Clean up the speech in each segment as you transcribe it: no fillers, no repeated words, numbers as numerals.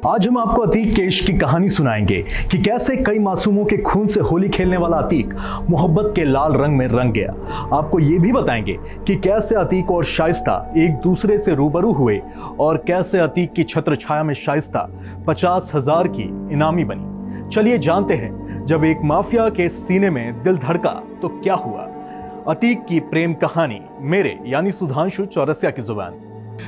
आज हम आपको अतीक के इश्क की कहानी सुनाएंगे कि कैसे कई मासूमों के खून से होली खेलने वाला अतीक मोहब्बत के लाल रंग में रंग गया। आपको ये भी बताएंगे कि कैसे अतीक और शाइस्ता एक दूसरे से रूबरू हुए और कैसे अतीक की छत्र छाया में शाइस्ता 50,000 की इनामी बनी। चलिए जानते हैं, जब एक माफिया के सीने में दिल धड़का तो क्या हुआ। अतीक की प्रेम कहानी मेरे यानी सुधांशु चौरसिया की जुबान।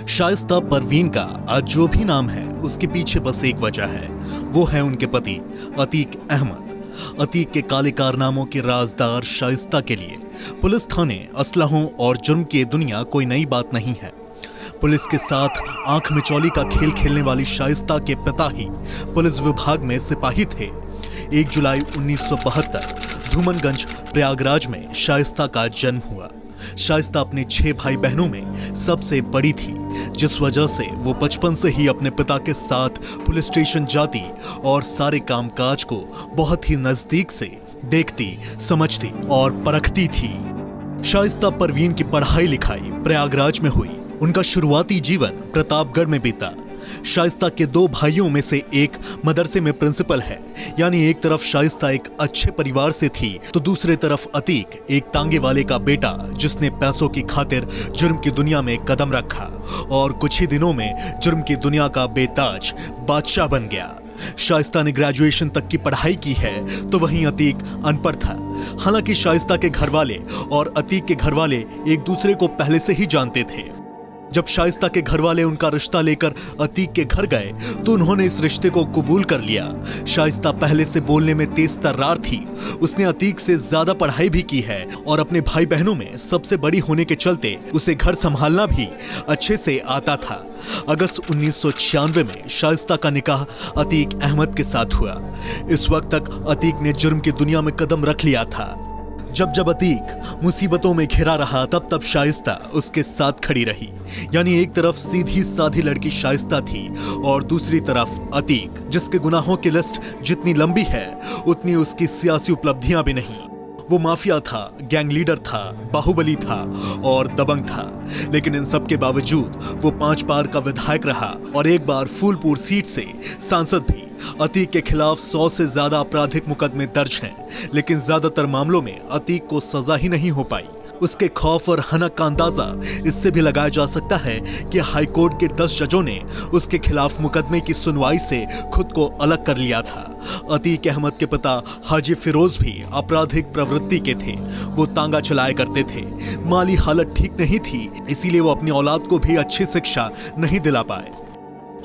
शाइस्ता परवीन का आज जो भी नाम है उसके पीछे बस एक वजह है, वो है उनके पति अतीक अहमद। अतीक के काले कारनामों के राजदार शाइस्ता के लिए पुलिस थाने, असलहों और जुर्म की दुनिया कोई नई बात नहीं है। पुलिस के साथ आंख मिचौली का खेल खेलने वाली शाइस्ता के पिता ही पुलिस विभाग में सिपाही थे। 1 जुलाई 1972 धूमनगंज प्रयागराज में शाइस्ता का जन्म हुआ। शाइस्ता अपने 6 भाई बहनों में सबसे बड़ी थी, जिस वजह से वो बचपन से ही अपने पिता के साथ पुलिस स्टेशन जाती और सारे कामकाज को बहुत ही नजदीक से देखती, समझती और परखती थी। शाइस्ता परवीन की पढ़ाई लिखाई प्रयागराज में हुई। उनका शुरुआती जीवन प्रतापगढ़ में बीता। शाइस्ता के 2 भाइयों में से एक मदरसे में प्रिंसिपल है, यानी एक तरफ शाइस्ता एक अच्छे परिवार से थी तो दूसरे तरफ अतीक एक तांगे वाले का बेटा, जिसने पैसों की खातिर जुर्म की दुनिया में कदम रखा और कुछ ही दिनों में जुर्म की दुनिया का बेताज बादशाह बन गया। शाइस्ता ने ग्रेजुएशन तक की पढ़ाई की है तो वहीं अतीक अनपढ़ था। हालांकि शाइस्ता के घरवाले और अतीक के घरवाले एक दूसरे को पहले से ही जानते थे। जब शाइस्ता के घरवाले उनका रिश्ता लेकर अतीक के घर गए तो उन्होंने इस रिश्ते को कबूल कर लिया। शाइस्ता पहले से बोलने में तेज तर्रार थी। उसने अतीक से ज्यादा पढ़ाई भी की है और अपने भाई बहनों में सबसे बड़ी होने के चलते उसे घर संभालना भी अच्छे से आता था। अगस्त 1996 में शाइस्ता का निकाह अतीक अहमद के साथ हुआ। इस वक्त तक अतीक ने जुर्म की दुनिया में कदम रख लिया था। जब अतीक मुसीबतों में घिरा रहा तब शाइस्ता उसके साथ खड़ी रही। यानी एक तरफ सीधी साधी लड़की शाइस्ता थी और दूसरी तरफ अतीक, जिसके गुनाहों की लिस्ट जितनी लंबी है उतनी उसकी सियासी उपलब्धियां भी नहीं। वो माफिया था, गैंग लीडर था, बाहुबली था और दबंग था। लेकिन इन सब के बावजूद वो 5 बार का विधायक रहा और एक बार फूलपुर सीट से सांसद भी। अतीक के खिलाफ 100 से ज्यादा आपराधिक मुकदमे दर्ज हैं, लेकिन ज्यादातर मामलों में अतीक को सजा ही नहीं हो पाई। उसके खौफ और हनक का अंदाजा इससे भी लगाया जा सकता है कि हाईकोर्ट के 10 जजों ने उसके खिलाफ मुकदमे की सुनवाई से खुद को अलग कर लिया था। अतीक अहमद के पिता हाजी फिरोज भी आपराधिक प्रवृत्ति के थे। वो तांगा चलाया करते थे। माली हालत ठीक नहीं थी, इसीलिए वो अपनी औलाद को भी अच्छी शिक्षा नहीं दिला पाए।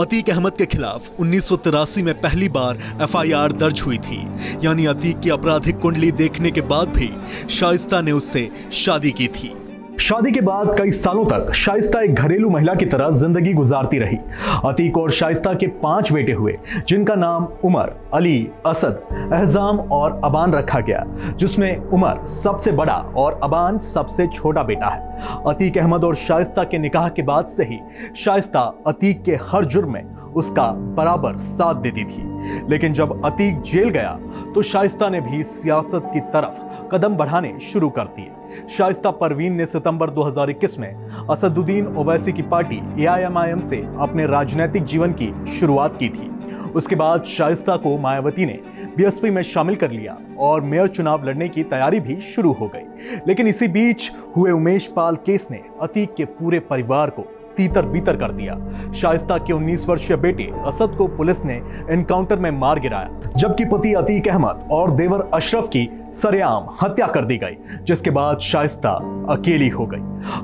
अतीक अहमद के खिलाफ 1983 में पहली बार FIR दर्ज हुई थी। यानी अतीक की आपराधिक कुंडली देखने के बाद भी शाइस्ता ने उससे शादी की थी। शादी के बाद कई सालों तक शाइस्ता एक घरेलू महिला की तरह जिंदगी गुजारती रही। अतीक और शाइस्ता के 5 बेटे हुए, जिनका नाम उमर, अली, असद, एहजाम और अबान रखा गया, जिसमें उमर सबसे बड़ा और अबान सबसे छोटा बेटा है। अतीक अहमद और शाइस्ता के निकाह के बाद से ही शाइस्ता अतीक के हर जुर्म में उसका बराबर साथ देती थी। लेकिन जब अतीक जेल गया तो शाइस्ता ने भी सियासत की तरफ कदम बढ़ाने शुरू कर दिए। शाइस्ता परवीन ने सितंबर 2021 में असदुद्दीन ओवैसी की पार्टी AIMIM से अपने राजनीतिक जीवन की शुरुआत की थी। उसके बाद शाइस्ता को मायावती ने BSP में शामिल कर लिया और मेयर चुनाव लड़ने की तैयारी भी शुरू हो गई। लेकिन इसी बीच हुए उमेश पाल केस ने अतीक के पूरे परिवार को तीतर बीतर कर दिया। शाइस्ता के 19 वर्षीय बेटे असद को पुलिस ने एनकाउंटर में मार गिराया, जबकि पति अतीक अहमद और देवर अशरफ की सरेआम हत्या कर दी गई, जिसके बाद शाइस्ता अकेली हो गई।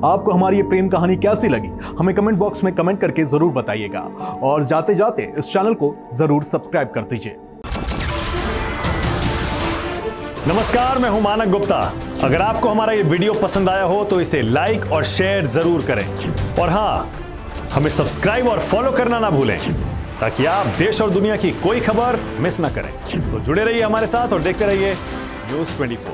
आपको हमारी ये प्रेम कहानी कैसी लगी हमें कमेंट बॉक्स में कमेंट करके जरूर बताइएगा और जाते जाते इस चैनल को जरूर सब्सक्राइब कर दीजिए। नमस्कार, मैं हूं मानक गुप्ता। अगर आपको हमारा ये वीडियो पसंद आया हो तो इसे लाइक और शेयर जरूर करें और हाँ, हमें सब्सक्राइब और फॉलो करना ना भूलें ताकि आप देश और दुनिया की कोई खबर मिस ना करें। तो जुड़े रहिए हमारे साथ और देखते रहिए News 24।